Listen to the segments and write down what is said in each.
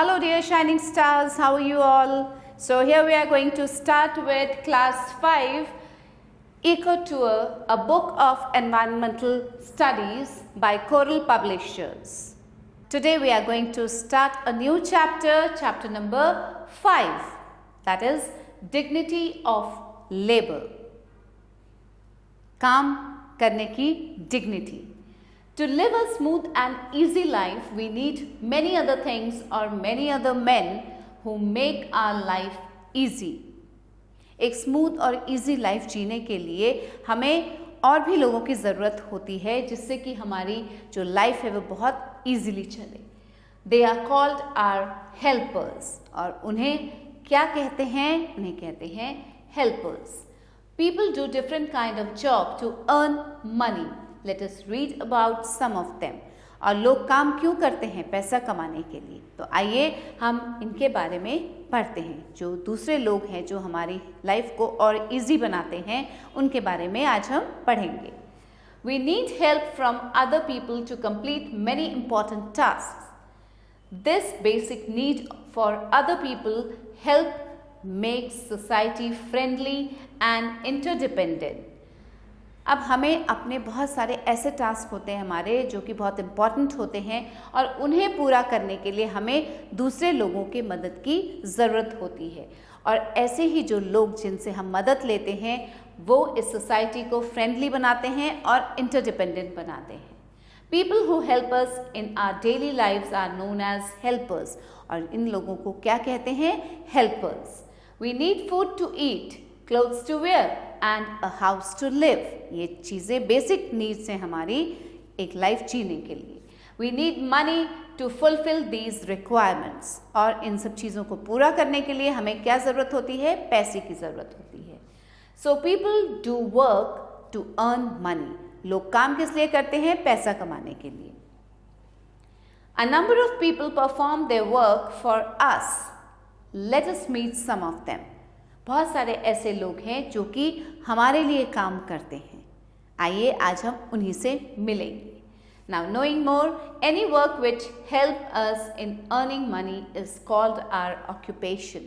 Hello dear shining stars, how are you all? So here we are going to start with class 5 Eco Tour, a book of environmental studies by Coral Publishers. Today we are going to start a new chapter, chapter number 5, that is dignity of labor. काम करने की dignity. To live a smooth and easy life, we need many other things or many other men who make our life easy. एक smooth और easy life जीने के लिए हमें और भी लोगों की ज़रूरत होती है जिससे कि हमारी जो लाइफ है वो बहुत ईजीली चले. They are called our helpers. और उन्हें क्या कहते हैं? उन्हें कहते हैं helpers. People do different kind of job to earn money. Let us read about some of them. और लोग काम क्यों करते हैं? पैसा कमाने के लिए. तो आइए हम इनके बारे में पढ़ते हैं. जो दूसरे लोग हैं जो हमारी लाइफ को और इजी बनाते हैं उनके बारे में आज हम पढ़ेंगे. We need help from other people to complete many important tasks. This basic need for other people help makes society friendly and interdependent. अब हमें अपने बहुत सारे ऐसे टास्क होते हैं हमारे जो कि बहुत इम्पॉर्टेंट होते हैं और उन्हें पूरा करने के लिए हमें दूसरे लोगों की मदद की ज़रूरत होती है. और ऐसे ही जो लोग जिनसे हम मदद लेते हैं वो इस सोसाइटी को फ्रेंडली बनाते हैं और इंटरडिपेंडेंट बनाते हैं. People who help us in our daily lives are known as helpers. और इन लोगों को क्या कहते हैं? Helpers. We need food to eat, clothes to wear and a house to live. ये चीज़ें बेसिक नीड्स हैं हमारी एक लाइफ जीने के लिए. We need money to fulfill these requirements. और इन सब चीज़ों को पूरा करने के लिए हमें क्या ज़रूरत होती है? पैसे की ज़रूरत होती है. So people do work to earn money. लोग काम किस लिए करते हैं? पैसा कमाने के लिए. A number of people perform their work for us. Let us meet some of them. बहुत सारे ऐसे लोग हैं जो कि हमारे लिए काम करते हैं. आइए आज हम उन्हीं से मिलेंगे. Now knowing more, any work which help us in earning money is called our occupation.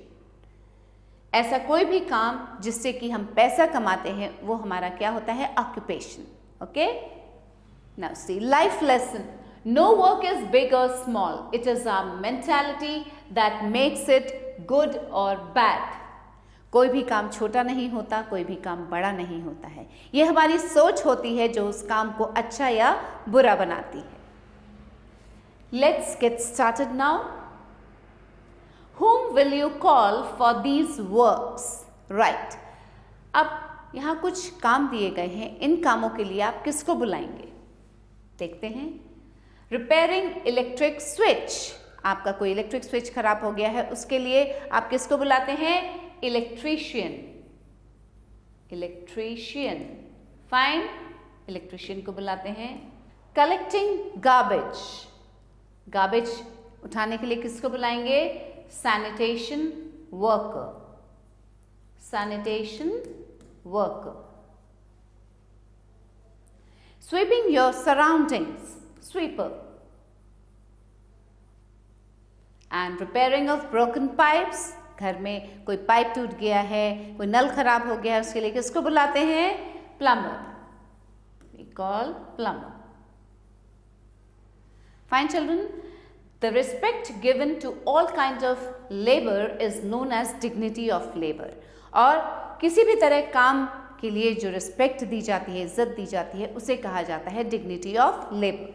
ऐसा कोई भी काम जिससे कि हम पैसा कमाते हैं वो हमारा क्या होता है? occupation. Okay? Now see, life lesson. No work is big or small. It is our mentality that makes it good or bad. कोई भी काम छोटा नहीं होता, कोई भी काम बड़ा नहीं होता है. ये हमारी सोच होती है जो उस काम को अच्छा या बुरा बनाती है. Let's get started now. Whom will you call for these works? Right. अब यहाँ कुछ काम दिए गए हैं. इन कामों के लिए आप किसको बुलाएंगे? देखते हैं. Repairing electric switch. आपका कोई इलेक्ट्रिक स्विच खराब हो गया है उसके लिए आप किसको बुलाते हैं? इलेक्ट्रीशियन. इलेक्ट्रीशियन. फाइन. इलेक्ट्रीशियन को बुलाते हैं. Collecting garbage. गार्बेज उठाने के लिए किसको बुलाएंगे? Sanitation worker. Sanitation worker. Sweeping your surroundings. Sweeper. And repairing of broken pipes. घर में कोई पाइप टूट गया है, कोई नल खराब हो गया है उसके लिए किसको बुलाते हैं? Plumber. We call plumber. Fine children, the respect given to all kind of labour is known as dignity of labour. और किसी भी तरह काम के लिए जो रिस्पेक्ट दी जाती है, इज्जत दी जाती है, उसे कहा जाता है डिग्निटी ऑफ लेबर.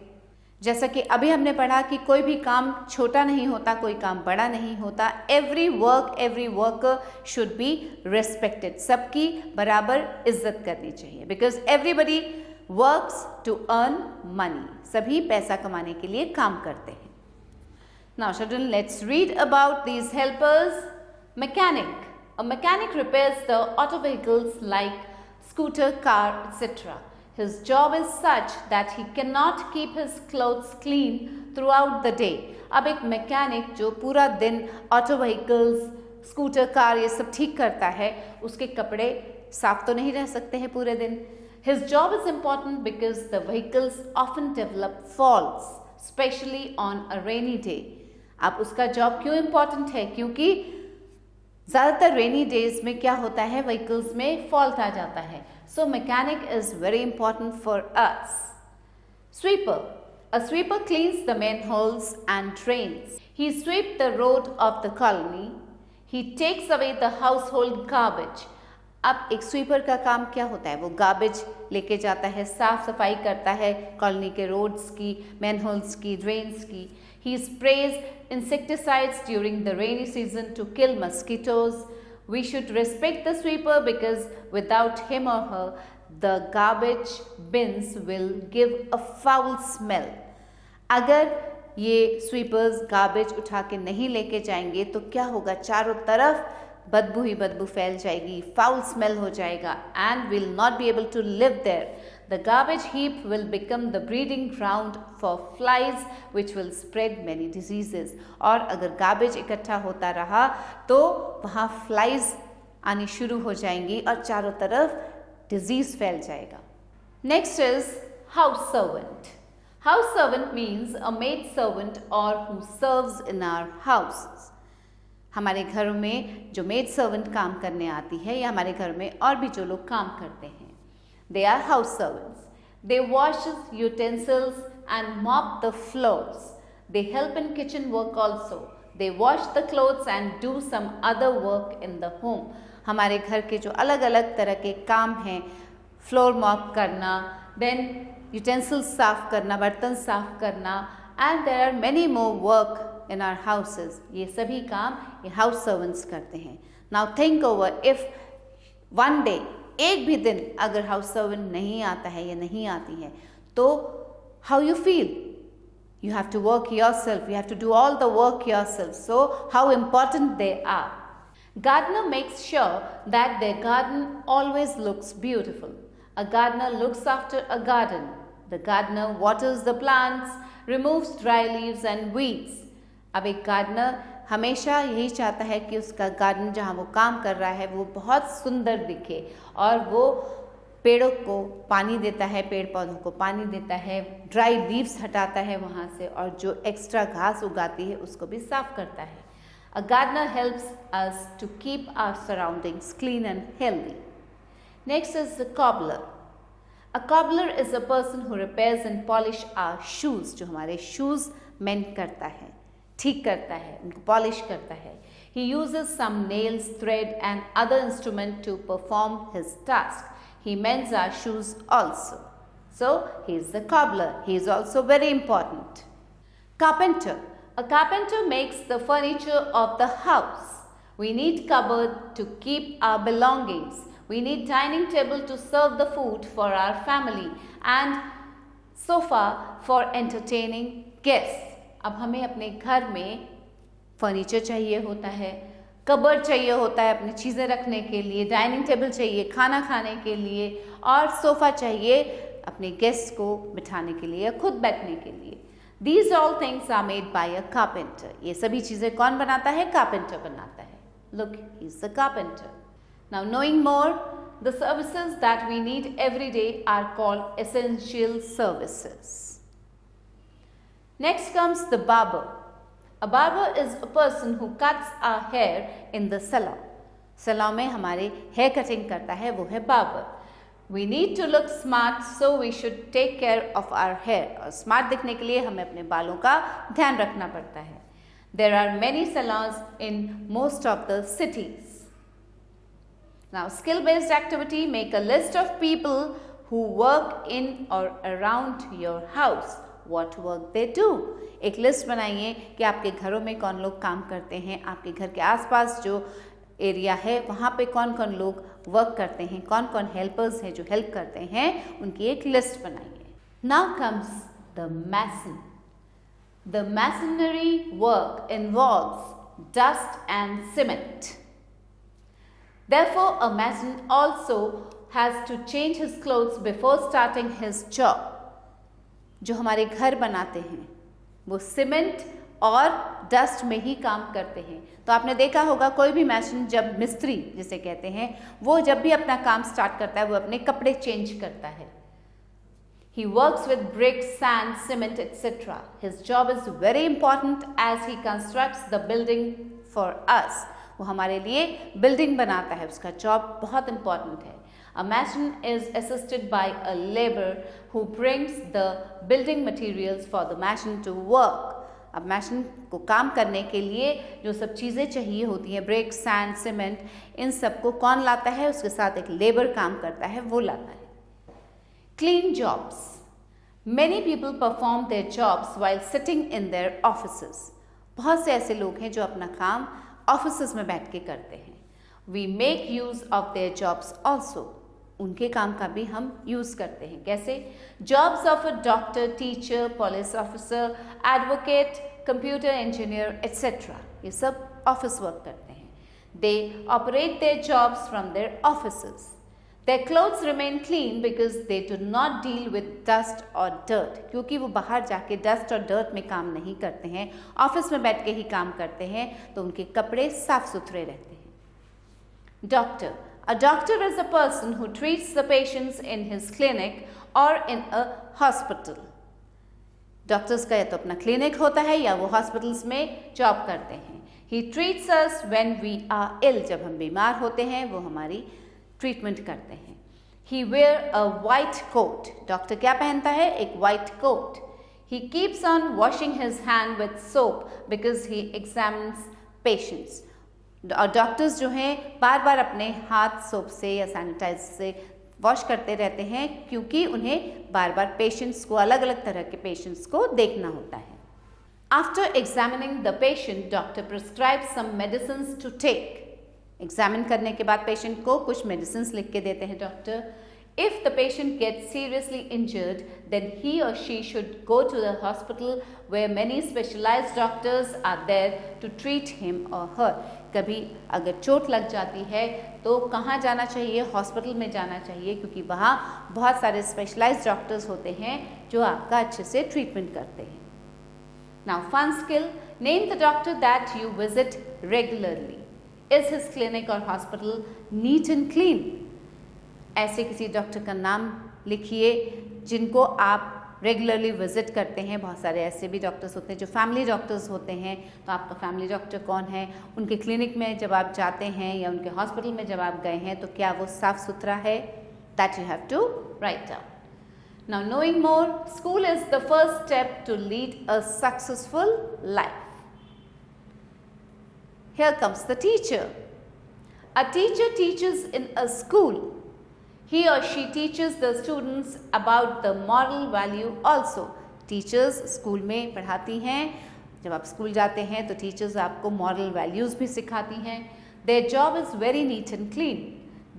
जैसा कि अभी हमने पढ़ा कि कोई भी काम छोटा नहीं होता, कोई काम बड़ा नहीं होता. Every worker should be respected. सबकी बराबर इज्जत करनी चाहिए. Because everybody works to earn money. सभी पैसा कमाने के लिए काम करते हैं. Now children, let's read about these helpers. Mechanic. A mechanic repairs the auto vehicles like scooter, car, etc. His job is such that he cannot keep his clothes clean throughout the day. अब एक mechanic जो पूरा दिन auto vehicles, scooter, car ये सब ठीक करता है, उसके कपड़े साफ तो नहीं रह सकते हैं पूरे दिन. His job is important because the vehicles often develop faults, especially on a rainy day. अब उसका जॉब क्यों इम्पॉर्टेंट है? क्योंकि ज़्यादातर रेनी डेज में क्या होता है, व्हीकल्स में फॉल्ट आ जाता है. So mechanic is very important for us. Sweeper. A sweeper cleans the manholes and drains. He sweeps the road of the colony. He takes away the household garbage. अब एक स्वीपर का काम क्या होता है? वो गार्बेज लेके जाता है, साफ सफाई करता है कॉलोनी के रोड्स की, मैनहोल्स की, ड्रेन्स की. He sprays insecticides during the rainy season to kill mosquitoes. We should respect the sweeper because without him or her, the garbage bins will give a foul smell. अगर ये sweepers garbage उठा के नहीं लेके जाएंगे तो क्या होगा? चारों तरफ बदबू ही बदबू फैल जाएगी, फाउल स्मेल हो जाएगा, and will not be able to live there. The garbage heap will become the breeding ground for flies which will spread many diseases. और अगर गार्बेज इकट्ठा होता रहा तो वहाँ फ्लाइज आनी शुरू हो जाएंगी और चारों तरफ डिजीज फैल जाएगा. Next is house servant. House servant means a maid servant और who serves in our houses. हमारे घरों में जो मेड सर्वेंट काम करने आती है या हमारे घर में और भी जो लोग काम करते हैं, they are house servants. They wash utensils and mop the floors. They help in kitchen work also. They wash the clothes and do some other work in the home. हमारे घर के जो अलग अलग तरह के काम हैं, फ्लोर मॉप करना, देन यूटेंसिल्स साफ करना, बर्तन साफ करना, and there are many more work in our houses. ये सभी काम ये हाउस सर्वेंट्स करते हैं. Now think over, if one day, एक भी दिन अगर हाउस सर्वेंट नहीं आता है या नहीं आती है तो how you feel? You have to work yourself, you have to do all the work yourself. So how important they are. Gardener makes sure that their garden always looks beautiful. A gardener looks after a garden. The gardener waters the plants, removes dry leaves and weeds. अब एक gardener हमेशा यही चाहता है कि उसका garden जहाँ वो काम कर रहा है वो बहुत सुंदर दिखे और वो पेड़ों को पानी देता है, पेड़ पौधों को पानी देता है, ड्राई लीव्स हटाता है वहाँ से और जो एक्स्ट्रा घास उगाती है उसको भी साफ करता है. A gardener helps us to keep our surroundings clean and healthy. Next is the cobbler. A cobbler is a person who repairs and polish our shoes. जो हमारे shoes mend करता है, ठीक करता है, उनको पॉलिश करता है. He uses some nails, thread and other instrument to perform his task. He mends our shoes also. So, he is the cobbler. He is also very important. Carpenter. A carpenter makes the furniture of the house. We need cupboard to keep our belongings. We need dining table to serve the food for our family and sofa for entertaining guests. अब हमें अपने घर में furniture चाहिए होता है, cupboard चाहिए होता है अपनी चीज़ें रखने के लिए, डाइनिंग टेबल चाहिए खाना खाने के लिए और सोफ़ा चाहिए अपने गेस्ट को बिठाने के लिए या खुद बैठने के लिए. These all things are made by a carpenter. ये सभी चीज़ें कौन बनाता है? कारपेंटर बनाता है. Look, he is the carpenter. Now knowing more, the services that we need every day are called essential services. Next comes the barber. A barber is a person who cuts our hair in the salon. Salon में हमारे hair cutting करता है, वो है barber. We need to look smart, so we should take care of our hair. और smart दिखने के लिए हमें अपने बालों का ध्यान रखना पड़ता है. There are many salons in most of the cities. Now, skill-based activity, make a list of people who work in or around your house. What work they do. एक लिस्ट बनाइए कि आपके घरों में कौन लोग काम करते हैं, आपके घर के आसपास जो एरिया है वहाँ पे कौन कौन लोग वर्क करते हैं, कौन कौन हेल्पर्स हैं जो हेल्प करते हैं, उनकी एक लिस्ट बनाइए. Now comes the mason. The masonry work involves dust and cement. Therefore, a mason also has to change his clothes before starting his job. जो हमारे घर बनाते हैं वो सीमेंट और डस्ट में ही काम करते हैं. तो आपने देखा होगा कोई भी मैसन, जब मिस्त्री जिसे कहते हैं, वो जब भी अपना काम स्टार्ट करता है वो अपने कपड़े चेंज करता है. He works with bricks, sand, cement, etc. His job is very important as he constructs the building for us. वो हमारे लिए बिल्डिंग बनाता है, उसका जॉब बहुत इम्पॉर्टेंट है. A mason is assisted by a laborer who brings the building materials for the mason to work. अब मैशन को काम करने के लिए जो सब चीज़ें चाहिए होती हैं, ब्रिक, सैंड, सीमेंट, इन सब को कौन लाता है? उसके साथ एक लेबर काम करता है, वो लाता है. Clean jobs. Many people perform their jobs while sitting in their offices. बहुत से ऐसे लोग हैं जो अपना काम ऑफिसेस में बैठ के करते हैं. We make use of their jobs also. उनके काम का भी हम यूज़ करते हैं. कैसे? Jobs of a doctor, teacher, police officer, advocate, computer engineer, etc. ये सब ऑफिस वर्क करते हैं. They operate their jobs from their offices. Their clothes remain clean because they do not deal with dust or dirt. क्योंकि वो बाहर जाके dust और dirt में काम नहीं करते हैं, ऑफिस में बैठ के ही काम करते हैं, तो उनके कपड़े साफ सुथरे रहते हैं. Doctor. A doctor is a person who treats the patients in his clinic or in a hospital. Doctors का या तो अपना क्लिनिक होता है या वो हॉस्पिटल्स में जॉब करते हैं. He treats us when we are ill. जब हम बीमार होते हैं वो हमारी ट्रीटमेंट करते हैं. He wear a white coat. Doctor क्या पहनता है? एक white coat. He keeps on washing his hand with soap because he examines patients. और डॉक्टर्स जो हैं बार बार अपने हाथ सोप से या सैनिटाइज से वॉश करते रहते हैं क्योंकि उन्हें बार बार पेशेंट्स को, अलग अलग तरह के पेशेंट्स को देखना होता है. After examining the patient, doctor prescribe some medicines to take. Examine करने के बाद पेशेंट को कुछ मेडिसिन्स लिख के देते हैं doctor. If the patient gets seriously injured, then he or she should go to the hospital where many specialized doctors are there to treat him or her. कभी अगर चोट लग जाती है तो कहाँ जाना चाहिए? हॉस्पिटल में जाना चाहिए क्योंकि वहाँ बहुत सारे स्पेशलाइज्ड डॉक्टर्स होते हैं जो आपका अच्छे से ट्रीटमेंट करते हैं. Now fun skill. Name the doctor that you visit regularly. Is his clinic or hospital neat and clean? ऐसे किसी डॉक्टर का नाम लिखिए जिनको आप रेगुलरली विजिट करते हैं. बहुत सारे ऐसे भी डॉक्टर्स होते हैं जो फैमिली डॉक्टर्स होते हैं. तो आपका फैमिली डॉक्टर कौन है? उनके क्लिनिक में जब आप जाते हैं या उनके हॉस्पिटल में जब आप गए हैं तो क्या वो साफ सुथरा है? That you have to write down. Now knowing more, school is the first step to lead a successful life. Here comes the teacher. A teacher teachers in a school. He or she teaches the students about the moral value also. Teachers school में पढ़ाती हैं. जब आप school जाते हैं तो teachers आपको moral values भी सिखाती हैं. Their job is very neat and clean.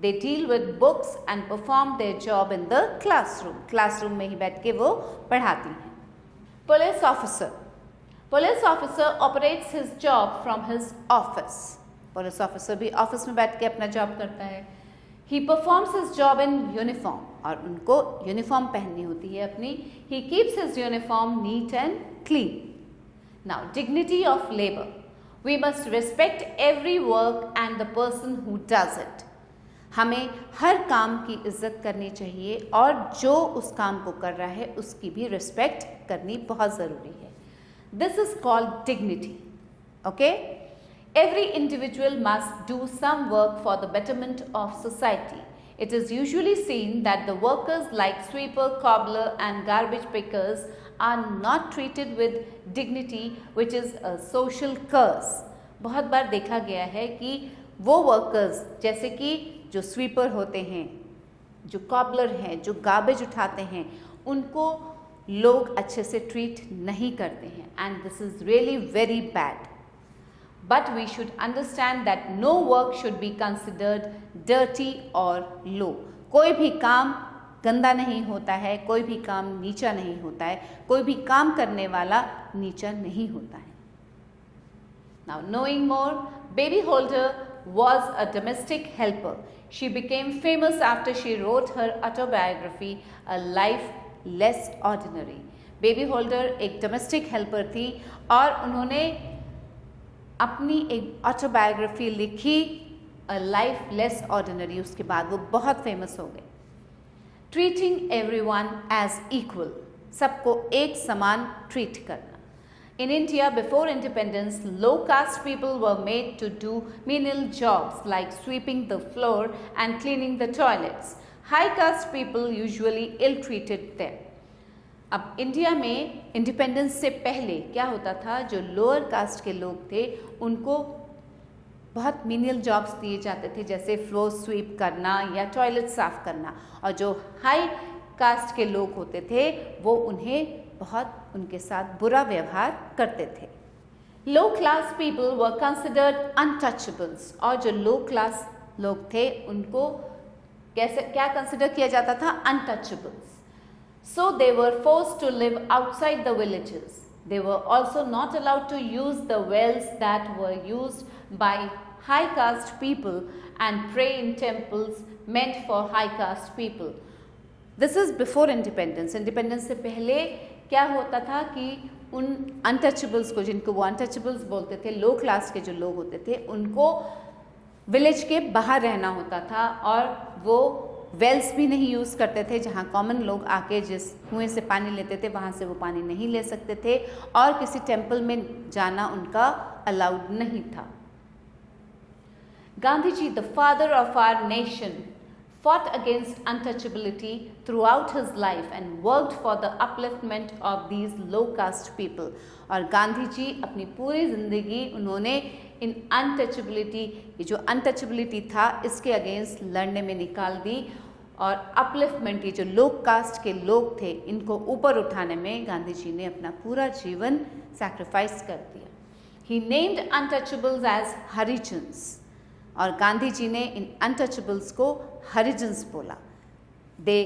They deal with books and perform their job in the classroom. Classroom में ही बैठ के वो पढ़ाती हैं. Police officer. Police officer operates his job from his office. Police officer भी office में बैठ के अपना जॉब करता है. He performs his job in uniform. और उनको यूनिफॉर्म पहननी होती है अपनी. He keeps his uniform neat and clean. Now, dignity of labor. We must respect every work and the person who does it. हमें हर काम की इज्जत करनी चाहिए और जो उस काम को कर रहा है उसकी भी रिस्पेक्ट करनी बहुत ज़रूरी है. This is called dignity. Okay? Every individual must do some work for the betterment of society. It is usually seen that the workers like sweeper, cobbler and garbage pickers are not treated with dignity, which is a social curse. बहुत बार देखा गया है कि वो workers जैसे कि जो sweeper होते हैं, जो कॉबलर हैं, जो गार्बेज उठाते हैं, उनको लोग अच्छे से ट्रीट नहीं करते हैं. And this is really very bad. But we should understand that no work should be considered dirty or low. कोई भी काम गंदा नहीं होता है, कोई भी काम नीचा नहीं होता है, कोई भी काम करने वाला नीचा नहीं होता है. Now knowing more, Baby Holder was a domestic helper. She became famous after she wrote her autobiography, A Life Less Ordinary. Baby Holder एक domestic helper थी और उन्होंने अपनी एक ऑटोबायोग्राफी लिखी, अ लाइफ लेस ऑर्डिनरी. उसके बाद वो बहुत फेमस हो गए. ट्रीटिंग एवरीवन एज इक्वल, सबको एक समान ट्रीट करना. In India, before independence, low-caste people were made to do menial jobs like sweeping the floor and cleaning the toilets. High-caste people usually ill-treated them. अब India में independence से पहले क्या होता था, जो लोअर कास्ट के लोग थे उनको बहुत मीनियल जॉब्स दिए जाते थे, जैसे फ्लोर स्वीप करना या टॉयलेट साफ करना, और जो हाई कास्ट के लोग होते थे वो उन्हें बहुत उनके साथ बुरा व्यवहार करते थे. Low class people were considered untouchables, और जो लो क्लास लोग थे उनको कैसे क्या कंसिडर किया जाता था, untouchables. So they were forced to live outside the villages. They were also not allowed to use the wells that were used by high caste people and pray in temples meant for high caste people. This is before independence. Independence से पहले क्या होता था कि उन untouchables को, जिनको वो अनटचेबल्स बोलते थे, लो क्लास के जो लोग होते थे, उनको विलेज के बाहर रहना होता था और वो वेल्स भी नहीं यूज़ करते थे. जहाँ कॉमन लोग आके जिस कुएं से पानी लेते थे वहाँ से वो पानी नहीं ले सकते थे, और किसी टेम्पल में जाना उनका अलाउड नहीं था. Gandhi ji, the father of our nation, fought against untouchability throughout his life and worked for the upliftment of these low caste people. और गांधी जी अपनी पूरी ज़िंदगी उन्होंने इन अनटचेबिलिटी, ये जो अनटचेबिलिटी था इसके अगेंस्ट लड़ने में निकाल दी, और अपलिफ्टमेंट, ये जो लो कास्ट के लोग थे इनको ऊपर उठाने में गांधी जी ने अपना पूरा जीवन सैक्रिफाइस कर दिया. He named untouchables as Harijans, और गांधी जी ने इन अनटचेबल्स को हरिजन्स बोला. They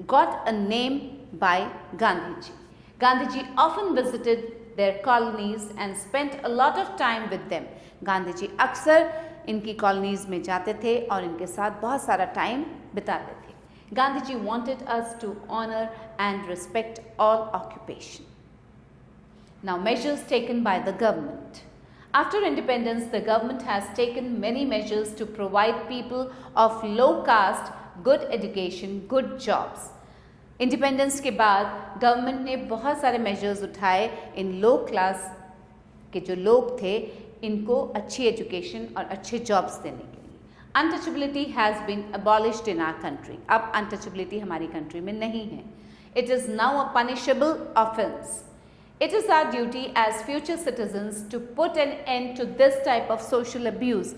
got a name by Gandhi ji. Gandhi ji often visited their colonies and spent a lot of time with them. Gandhi ji अक्सर इनकी कॉलोनीज में जाते थे और इनके साथ बहुत सारा टाइम बिताते थे. Gandhi ji wanted us to honor and respect all occupation. Now, measures taken by the government. After independence, the government has taken many measures to provide people of low caste good education, good jobs. Independence के बाद government ने बहुत सारे measures उठाए इन लो class के जो लोग थे इनको अच्छी एजुकेशन और अच्छे जॉब्स देने के लिए. Untouchability has been abolished in our country. अब अनटचेबिलिटी हमारी कंट्री में नहीं है. It is now a punishable offence. It is our duty as future citizens to put an end to this type of social abuse.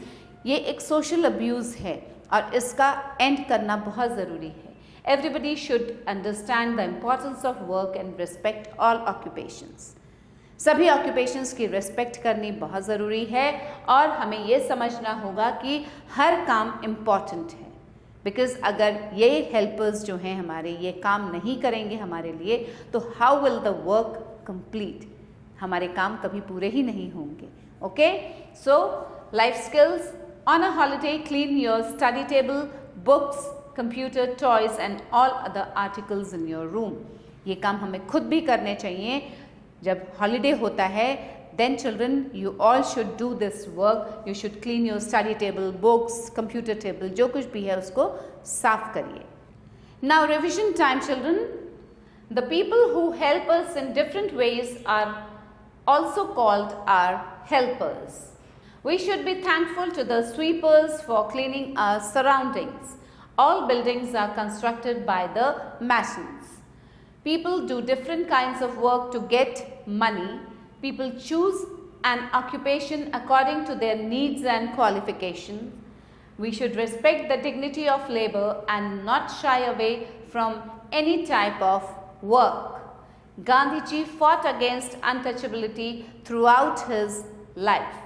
ये एक social abuse है और इसका end करना बहुत ज़रूरी है. Everybody should understand the importance of work and respect all occupations. सभी occupations की respect करनी बहुत ज़रूरी है और हमें ये समझना होगा कि हर काम important है. Because अगर ये helpers जो हैं हमारे ये काम नहीं करेंगे हमारे लिए तो how will the work complete? हमारे काम कभी पूरे ही नहीं होंगे. Okay? So, life skills. On a holiday, clean your study table, books, computer, toys and all other articles in your room. ये काम हमें खुद भी करने चाहिए. जब हॉलीडे होता है then children, you all should do this work. You should clean your study table, books, computer table, जो कुछ भी है उसको साफ करिए. Now revision time, children. The people who help us in different ways are also called our helpers. We should be thankful to the sweepers for cleaning our surroundings. All buildings are constructed by the masons. People do different kinds of work to get money. People choose an occupation according to their needs and qualifications. We should respect the dignity of labor and not shy away from any type of work. Gandhiji fought against untouchability throughout his life.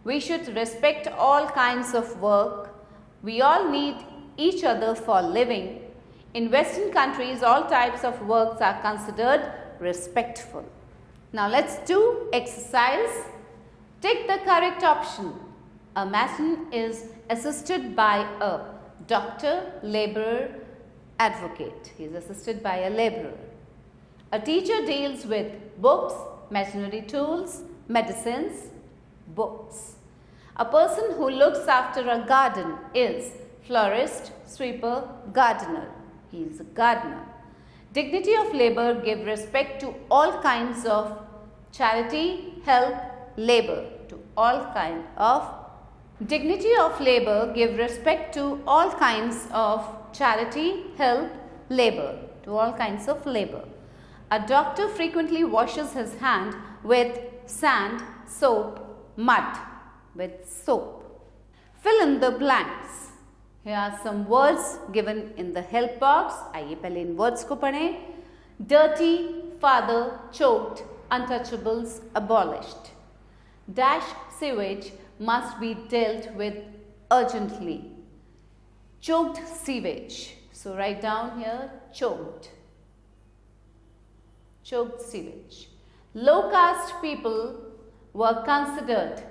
We should respect all kinds of work. We all need each other for living. In Western countries, all types of works are considered respectful. Now let's do exercise. Take the correct option. A mason is assisted by a doctor, laborer, advocate. He is assisted by a laborer. A teacher deals with books, machinery tools, medicines, books. A person who looks after a garden is florist, sweeper, gardener. He is a gardener. Dignity of labor give respect to all kinds of charity, help, labor. To all kind of dignity of labor give respect to all kinds of charity, help, labor. To all kinds of labor. A doctor frequently washes his hand with sand, soap, mud. With soap. Fill in the blanks. Here are some words given in the help box. आइए पहले इन words को पढ़ें. Dirty, father, choked, untouchables, abolished. Dash sewage must be dealt with urgently. Choked sewage. So write down here choked. Choked sewage. Low caste people were considered.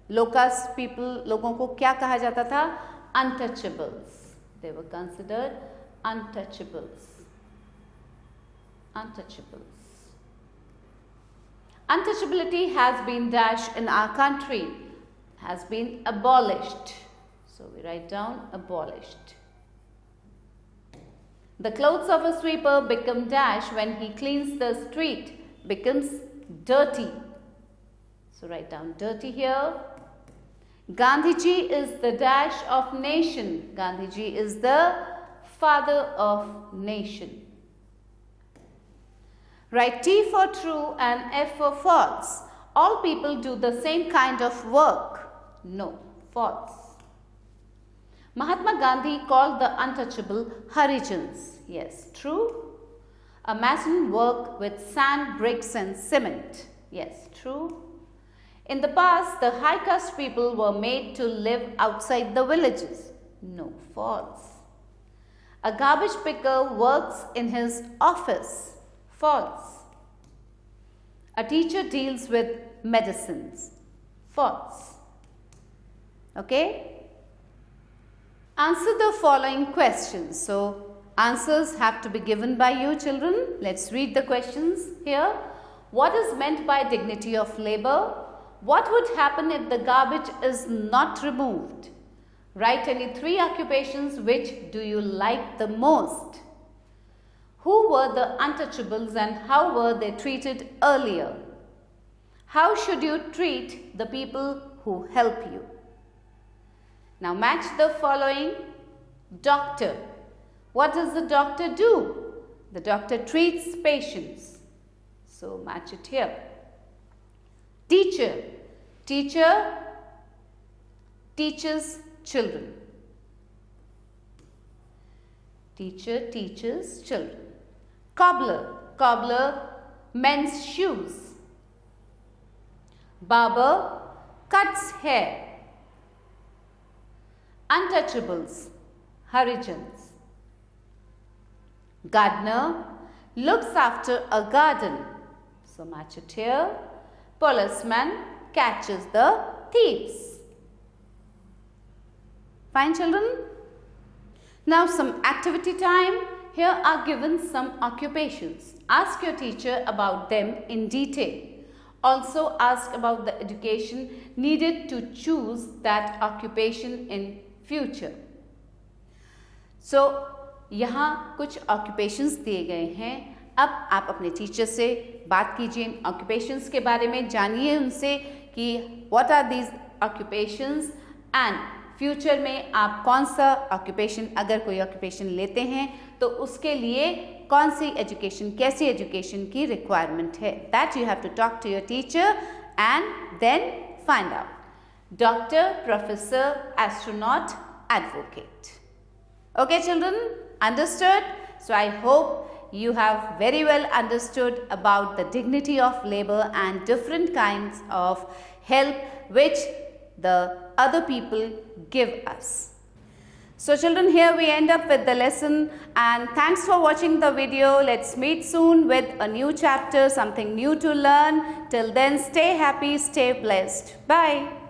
Low caste people लोगों को क्या कहा जाता था? Untouchables. They were considered untouchables. Untouchables. Untouchability has been dashed in our country. Has been abolished. So we write down abolished. The clothes of a sweeper become dash when he cleans the street. Becomes dirty. So write down dirty here. Gandhiji is the dash of nation. Gandhiji is the father of nation. Write T for true and F for false. All people do the same kind of work. No, false. Mahatma Gandhi called the untouchable Harijans. Yes, true. A mason worked with sand, bricks and cement. Yes, true. In the past, the high caste people were made to live outside the villages. No, false. A garbage picker works in his office. False. A teacher deals with medicines. False. Okay? Answer the following questions. So, answers have to be given by you children. Let's read the questions here. What is meant by dignity of labor? What would happen if the garbage is not removed? Write any 3 occupations which do you like the most. Who were the untouchables and how were they treated earlier? How should you treat the people who help you? Now match the following. Doctor. What does the doctor do? The doctor treats patients. So match it here. Teacher. Teacher teaches children. Teacher teaches children. Cobbler. Cobbler mends shoes. Barber cuts hair. Untouchables. Harijans. Gardener looks after a garden. So match it here. Policeman catches the thieves. Fine children? Now some activity time. Here are given some occupations. Ask your teacher about them in detail. Also ask about the education needed to choose that occupation in future. So यहाँ कुछ occupations दिए गए हैं. अब आप अपने teacher से बात कीजिए इन occupations के बारे में, जानिए उनसे कि what are these occupations and future में आप कौन सा occupation, अगर कोई occupation लेते हैं तो उसके लिए कौन सी एजुकेशन, कैसी एजुकेशन की रिक्वायरमेंट है. That you have to talk to your teacher and then find out. Doctor, professor, astronaut, advocate. Okay children, understood? So I hope you have very well understood about the dignity of labor and different kinds of help which the other people give us. So children, here we end up with the lesson and thanks for watching the video. Let's meet soon with a new chapter, something new to learn. Till then, stay happy, stay blessed. Bye.